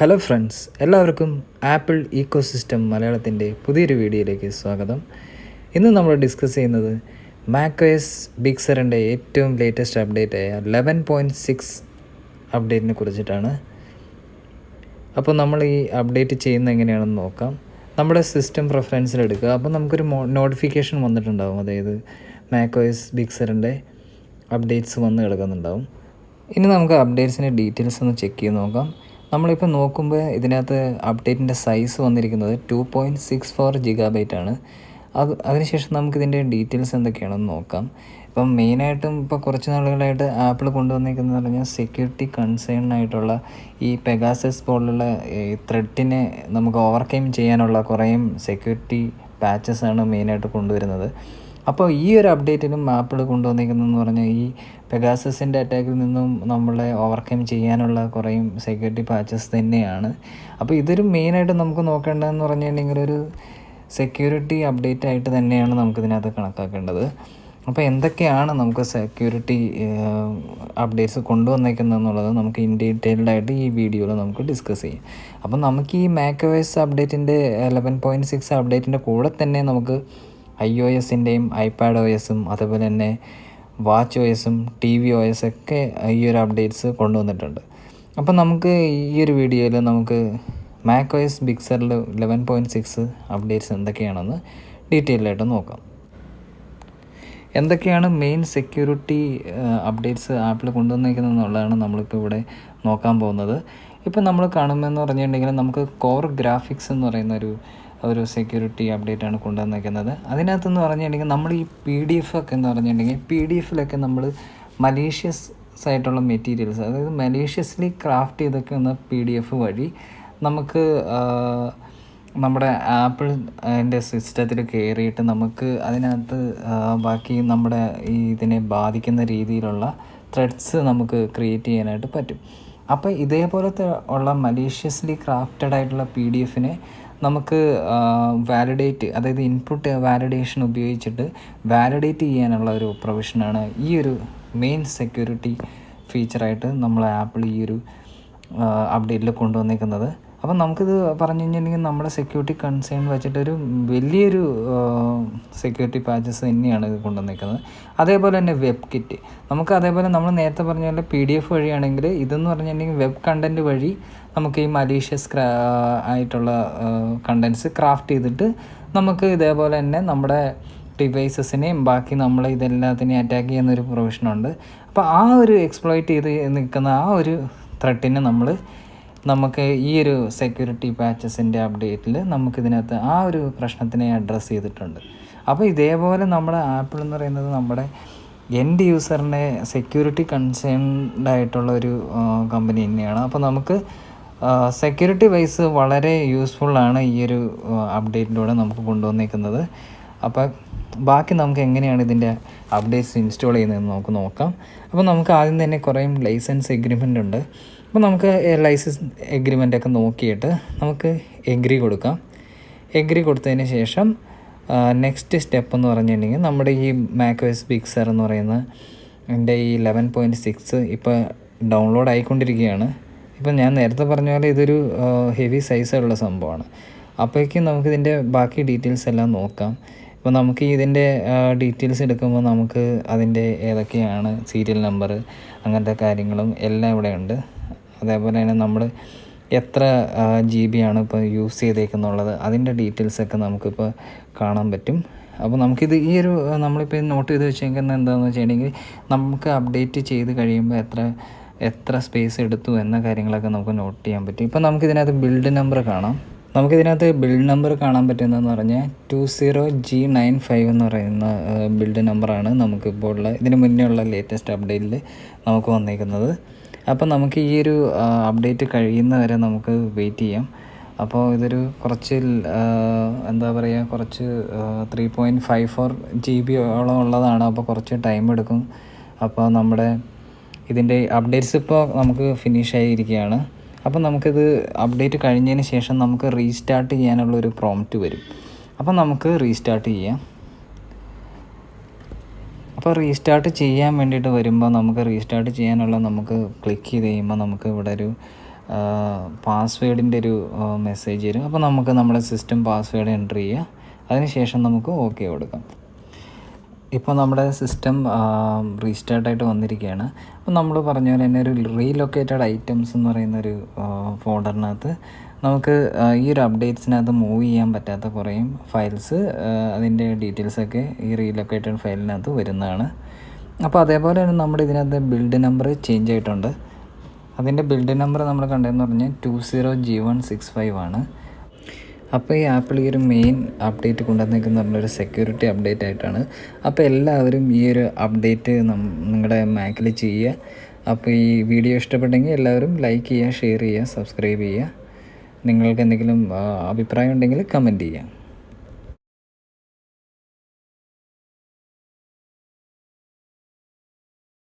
Hello friends, എല്ലാവർക്കും apple ഈക്കോസിസ്റ്റം മലയാളത്തിൻ്റെ പുതിയൊരു വീഡിയോയിലേക്ക് സ്വാഗതം. ഇന്ന് നമ്മൾ ഡിസ്കസ് ചെയ്യുന്നത് macOS ബിഗ്സറിൻ്റെ ഏറ്റവും ലേറ്റസ്റ്റ് അപ്ഡേറ്റായ 11.6 അപ്ഡേറ്റിനെ കുറിച്ചിട്ടാണ്. അപ്പോൾ നമ്മൾ ഈ അപ്ഡേറ്റ് ചെയ്യുന്നത് എങ്ങനെയാണെന്ന് നോക്കാം. നമ്മുടെ സിസ്റ്റം പ്രിഫറൻസിലെടുക്കുക. അപ്പോൾ നമുക്കൊരു നോട്ടിഫിക്കേഷൻ വന്നിട്ടുണ്ടാകും, അതായത് macOS ബിഗ്സറിൻ്റെ അപ്ഡേറ്റ്സ് വന്ന് കിടക്കുന്നുണ്ടാവും. ഇനി നമുക്ക് അപ്ഡേറ്റ്സിൻ്റെ ഡീറ്റെയിൽസ് ഒന്ന് ചെക്ക് ചെയ്ത് നോക്കാം. നമ്മളിപ്പോൾ നോക്കുമ്പോൾ ഇതിനകത്ത് അപ്ഡേറ്റിൻ്റെ സൈസ് വന്നിരിക്കുന്നത് 2.64 GB ആണ്. അതിനുശേഷം നമുക്കിതിൻ്റെ ഡീറ്റെയിൽസ് എന്തൊക്കെയാണെന്ന് നോക്കാം. ഇപ്പം മെയിനായിട്ടും ഇപ്പോൾ കുറച്ച് നാളുകളായിട്ട് ആപ്പിൾ കൊണ്ടുവന്നിരിക്കുന്നതെന്ന് പറഞ്ഞാൽ സെക്യൂരിറ്റി കൺസേൺ ആയിട്ടുള്ള ഈ പെഗാസസ് പോലുള്ള ഈ ത്രെഡിനെ നമുക്ക് ഓവർകം ചെയ്യാനുള്ള കുറേ സെക്യൂരിറ്റി പാച്ചസാണ് മെയിനായിട്ട് കൊണ്ടുവരുന്നത്. അപ്പോൾ ഈ ഒരു അപ്ഡേറ്റിലും ആപ്പിൾ കൊണ്ടുവന്നിരിക്കുന്നതെന്ന് പറഞ്ഞാൽ ഈ പെഗാസസിൻ്റെ അറ്റാക്കിൽ നിന്നും നമ്മളെ ഓവർകം ചെയ്യാനുള്ള കുറേ സെക്യൂരിറ്റി പാച്ചസ് തന്നെയാണ്. അപ്പോൾ ഇതൊരു മെയിനായിട്ട് നമുക്ക് നോക്കേണ്ടതെന്ന് പറഞ്ഞിട്ടുണ്ടെങ്കിൽ ഒരു സെക്യൂരിറ്റി അപ്ഡേറ്റ് ആയിട്ട് തന്നെയാണ് നമുക്കിതിനകത്ത് കണക്കാക്കേണ്ടത്. അപ്പോൾ എന്തൊക്കെയാണ് നമുക്ക് സെക്യൂരിറ്റി അപ്ഡേറ്റ്സ് കൊണ്ടുവന്നേക്കുന്നതെന്നുള്ളത് നമുക്ക് ഇൻ ഡീറ്റെയിൽഡായിട്ട് ഈ വീഡിയോയിൽ നമുക്ക് ഡിസ്കസ് ചെയ്യാം. അപ്പം നമുക്ക് ഈ macOS അപ്ഡേറ്റിൻ്റെ 11.6 അപ്ഡേറ്റിൻ്റെ കൂടെ തന്നെ നമുക്ക് iOSൻ്റെയും iPadOSും അതുപോലെ തന്നെ WatchOSും tvOS ഒക്കെ ഈ ഒരു അപ്ഡേറ്റ്സ് കൊണ്ടുവന്നിട്ടുണ്ട്. അപ്പം നമുക്ക് ഈ ഒരു വീഡിയോയിൽ നമുക്ക് macOS ബിഗ്സറിൽ 11.6 അപ്ഡേറ്റ്സ് എന്തൊക്കെയാണെന്ന് ഡീറ്റെയിൽഡായിട്ട് നോക്കാം. എന്തൊക്കെയാണ് മെയിൻ സെക്യൂരിറ്റി അപ്ഡേറ്റ്സ് ആപ്പിൾ കൊണ്ടുവന്നിരിക്കുന്നതെന്നുള്ളതാണ് നമ്മളിപ്പോൾ ഇവിടെ നോക്കാൻ പോകുന്നത്. ഇപ്പോൾ നമ്മൾ കാണുന്നതെന്ന് പറഞ്ഞിട്ടുണ്ടെങ്കിൽ നമുക്ക് CoreGraphics എന്ന് പറയുന്ന ഒരു സെക്യൂരിറ്റി അപ്ഡേറ്റാണ് കൊണ്ടുവന്നിരിക്കുന്നത്. അതിനകത്തെന്ന് പറഞ്ഞിട്ടുണ്ടെങ്കിൽ നമ്മൾ ഈ PDF ഒക്കെ എന്ന് പറഞ്ഞിട്ടുണ്ടെങ്കിൽ PDF നമ്മൾ മലീഷ്യസ് ആയിട്ടുള്ള മെറ്റീരിയൽസ്, അതായത് മലീഷ്യസ്ലി ക്രാഫ്റ്റ് ചെയ്തൊക്കെ വന്ന PDF വഴി നമുക്ക് നമ്മുടെ ആപ്പിളിൻ്റെ സിസ്റ്റത്തിൽ കയറിയിട്ട് നമുക്ക് അതിനകത്ത് ബാക്കി നമ്മുടെ ഈ ഇതിനെ ബാധിക്കുന്ന രീതിയിലുള്ള ത്രെഡ്സ് നമുക്ക് ക്രിയേറ്റ് ചെയ്യാനായിട്ട് പറ്റും. അപ്പോൾ ഇതേപോലത്തെ ഉള്ള മലീഷ്യസ്ലി ക്രാഫ്റ്റഡ് ആയിട്ടുള്ള PDF-നെ നമുക്ക് വാലിഡേറ്റ്, അതായത് ഇൻപുട്ട് വാലിഡേഷൻ ഉപയോഗിച്ചിട്ട് വാലിഡേറ്റ് ചെയ്യാനുള്ള ഒരു പ്രൊവിഷനാണ് ഈ ഒരു മെയിൻ സെക്യൂരിറ്റി ഫീച്ചറായിട്ട് നമ്മൾ ആപ്പിൾ ഈ ഒരു അപ്ഡേറ്റിൽ കൊണ്ടുവന്നിരിക്കുന്നത്. അപ്പം നമുക്കിത് പറഞ്ഞു കഴിഞ്ഞിട്ടുണ്ടെങ്കിൽ നമ്മുടെ സെക്യൂരിറ്റി കൺസേൺ വെച്ചിട്ടൊരു വലിയൊരു സെക്യൂരിറ്റി പാച്ചസ് തന്നെയാണ് ഇത് കൊണ്ടുവന്നിരിക്കുന്നത്. അതേപോലെ തന്നെ WebKit നമുക്ക് അതേപോലെ നമ്മൾ നേരത്തെ പറഞ്ഞ പോലെ PDF വഴിയാണെങ്കിൽ ഇതെന്ന് പറഞ്ഞിട്ടുണ്ടെങ്കിൽ വെബ് കണ്ടൻറ്റ് വഴി നമുക്ക് ഈ മലീഷ്യസ് ആയിട്ടുള്ള കണ്ടൻറ്റ്സ് ക്രാഫ്റ്റ് ചെയ്തിട്ട് നമുക്ക് ഇതേപോലെ തന്നെ നമ്മുടെ ഡിവൈസസിനെയും ബാക്കി നമ്മളെ ഇതെല്ലാത്തിനെയും അറ്റാക്ക് ചെയ്യുന്നൊരു പ്രൊവിഷനുണ്ട്. അപ്പോൾ ആ ഒരു എക്സ്പ്ലോയിറ്റ് ചെയ്ത് നിൽക്കുന്ന ആ ഒരു ത്രെഡിനെ നമുക്ക് ഈ ഒരു സെക്യൂരിറ്റി പാച്ചസിൻ്റെ അപ്ഡേറ്റിൽ നമുക്കിതിനകത്ത് ആ ഒരു പ്രശ്നത്തിനെ അഡ്രസ്സ് ചെയ്തിട്ടുണ്ട്. അപ്പോൾ ഇതേപോലെ നമ്മുടെ ആപ്പിൾ എന്ന് പറയുന്നത് നമ്മുടെ എൻഡ് യൂസറിൻ്റെ സെക്യൂരിറ്റി കൺസേൺഡ് ആയിട്ടുള്ള ഒരു കമ്പനി തന്നെയാണ്. അപ്പോൾ നമുക്ക് സെക്യൂരിറ്റി വൈസ് വളരെ യൂസ്ഫുള്ളാണ് ഈ ഒരു അപ്ഡേറ്റിലൂടെ നമുക്ക് കൊണ്ടുവന്നിരിക്കുന്നത്. അപ്പോൾ ബാക്കി നമുക്ക് എങ്ങനെയാണ് ഇതിൻ്റെ അപ്ഡേറ്റ്സ് ഇൻസ്റ്റാൾ ചെയ്യുന്നതെന്ന് നമുക്ക് നോക്കാം. അപ്പോൾ നമുക്ക് ആദ്യം തന്നെ കുറേ ലൈസൻസ് എഗ്രിമെൻ്റ് ഉണ്ട്. അപ്പോൾ നമുക്ക് ലൈസൻസ് എഗ്രിമെൻ്റൊക്കെ നോക്കിയിട്ട് നമുക്ക് എഗ്രി കൊടുക്കാം. എഗ്രി കൊടുത്തതിന് ശേഷം നെക്സ്റ്റ് സ്റ്റെപ്പ് എന്ന് പറഞ്ഞിട്ടുണ്ടെങ്കിൽ നമ്മുടെ ഈ macOS ബിഗ്സർ എന്ന് പറയുന്ന എൻ്റെ ഈ 11.6 ഇപ്പോൾ ഡൗൺലോഡ് ആയിക്കൊണ്ടിരിക്കുകയാണ്. ഇപ്പം ഞാൻ നേരത്തെ പറഞ്ഞ പോലെ ഇതൊരു ഹെവി സൈസുള്ള സംഭവമാണ്. അപ്പോഴേക്കും നമുക്കിതിൻ്റെ ബാക്കി ഡീറ്റെയിൽസ് എല്ലാം നോക്കാം. ഇപ്പോൾ നമുക്ക് ഇതിൻ്റെ ഡീറ്റെയിൽസ് എടുക്കുമ്പോൾ നമുക്ക് അതിൻ്റെ ഏതൊക്കെയാണ് സീരിയൽ നമ്പർ, അങ്ങനത്തെ കാര്യങ്ങളും എല്ലാം ഇവിടെ ഉണ്ട്. അതേപോലെ തന്നെ നമ്മൾ എത്ര GB ആണ് ഇപ്പോൾ യൂസ് ചെയ്തേക്കുന്നുള്ളത്, അതിൻ്റെ ഡീറ്റെയിൽസൊക്കെ നമുക്കിപ്പോൾ കാണാൻ പറ്റും. അപ്പോൾ നമുക്കിത് ഈ ഒരു നമ്മളിപ്പോൾ നോട്ട് ചെയ്ത് വെച്ചേക്കുന്നത് എന്താണെന്ന് വെച്ചിട്ടുണ്ടെങ്കിൽ നമുക്ക് അപ്ഡേറ്റ് ചെയ്ത് കഴിയുമ്പോൾ എത്ര സ്പേസ് എടുത്തു എന്ന കാര്യങ്ങളൊക്കെ നമുക്ക് നോട്ട് ചെയ്യാൻ പറ്റും. ഇപ്പോൾ നമുക്കിതിനകത്ത് ബിൽഡ് നമ്പർ കാണാം. നമുക്കിതിനകത്ത് ബിൽഡ് നമ്പർ കാണാൻ പറ്റുന്നതെന്ന് പറഞ്ഞാൽ 20G95 എന്ന് പറയുന്ന ബിൽഡ് നമ്പറാണ് നമുക്കിപ്പോൾ ഉള്ള ഇതിന് മുന്നേ ഉള്ള ലേറ്റസ്റ്റ് അപ്ഡേറ്റിൽ നമുക്ക് വന്നേക്കുന്നത്. അപ്പോൾ നമുക്ക് ഈ ഒരു അപ്ഡേറ്റ് കഴിയുന്നവരെ നമുക്ക് വെയിറ്റ് ചെയ്യാം. അപ്പോൾ ഇതൊരു കുറച്ച് എന്താ പറയുക, കുറച്ച് 3.54 GB ഉള്ളതാണ്. അപ്പോൾ കുറച്ച് ടൈം എടുക്കും. അപ്പോൾ നമ്മുടെ ഇതിൻ്റെ അപ്ഡേറ്റ്സ് ഇപ്പോൾ നമുക്ക് ഫിനിഷ് ആയിരിക്കുകയാണ്. അപ്പോൾ നമുക്കിത് അപ്ഡേറ്റ് കഴിഞ്ഞതിന് ശേഷം നമുക്ക് റീസ്റ്റാർട്ട് ചെയ്യാനുള്ളൊരു പ്രോംപ്റ്റ് വരും. അപ്പോൾ നമുക്ക് റീസ്റ്റാർട്ട് ചെയ്യാം. അപ്പോൾ റീസ്റ്റാർട്ട് ചെയ്യാൻ വേണ്ടിയിട്ട് വരുമ്പോൾ നമുക്ക് റീസ്റ്റാർട്ട് ചെയ്യാനുള്ള നമുക്ക് ക്ലിക്ക് ചെയ്ത് കഴിയുമ്പോൾ നമുക്ക് ഇവിടെ ഒരു പാസ്വേഡിൻ്റെ ഒരു മെസ്സേജ് വരും. അപ്പോൾ നമുക്ക് നമ്മുടെ സിസ്റ്റം പാസ്വേഡ് എൻ്റർ ചെയ്യുക. അതിനുശേഷം നമുക്ക് ഓക്കെ കൊടുക്കാം. ഇപ്പോൾ നമ്മുടെ സിസ്റ്റം റീസ്റ്റാർട്ടായിട്ട് വന്നിരിക്കുകയാണ്. അപ്പോൾ നമ്മൾ പറഞ്ഞ പോലെ തന്നെ ഒരു റീലൊക്കേറ്റഡ് ഐറ്റംസ് എന്ന് പറയുന്നൊരു ഫോൾഡറിനകത്ത് നമുക്ക് ഈ ഒരു അപ്ഡേറ്റ്സിനകത്ത് മൂവ് ചെയ്യാൻ പറ്റാത്ത കുറേ ഫയൽസ്, അതിൻ്റെ ഡീറ്റെയിൽസൊക്കെ ഈ റീലൊക്കേറ്റഡ് ഫയലിനകത്ത് വരുന്നതാണ്. അപ്പോൾ അതേപോലെ തന്നെ നമ്മുടെ ഇതിനകത്ത് ബിൽഡ് നമ്പർ ചേഞ്ച് ആയിട്ടുണ്ട്. അതിൻ്റെ ബിൽഡ് നമ്പർ നമ്മൾ കണ്ടതെന്ന് പറഞ്ഞാൽ 20G165 ആണ്. അപ്പോൾ ഈ ആപ്പിൾ ഈ ഒരു മെയിൻ അപ്ഡേറ്റ് കൊണ്ടുവന്നേക്കെന്ന് പറഞ്ഞൊരു സെക്യൂരിറ്റി അപ്ഡേറ്റ് ആയിട്ടാണ്. അപ്പോൾ എല്ലാവരും ഈ ഒരു അപ്ഡേറ്റ് നിങ്ങളുടെ മാക്കിൽ ചെയ്യുക. അപ്പോൾ ഈ വീഡിയോ ഇഷ്ടപ്പെട്ടെങ്കിൽ എല്ലാവരും ലൈക്ക് ചെയ്യുക, ഷെയർ ചെയ്യുക, സബ്സ്ക്രൈബ് ചെയ്യുക. നിങ്ങൾക്ക് എന്തെങ്കിലും അഭിപ്രായം ഉണ്ടെങ്കിൽ കമൻറ്റ് ചെയ്യുക.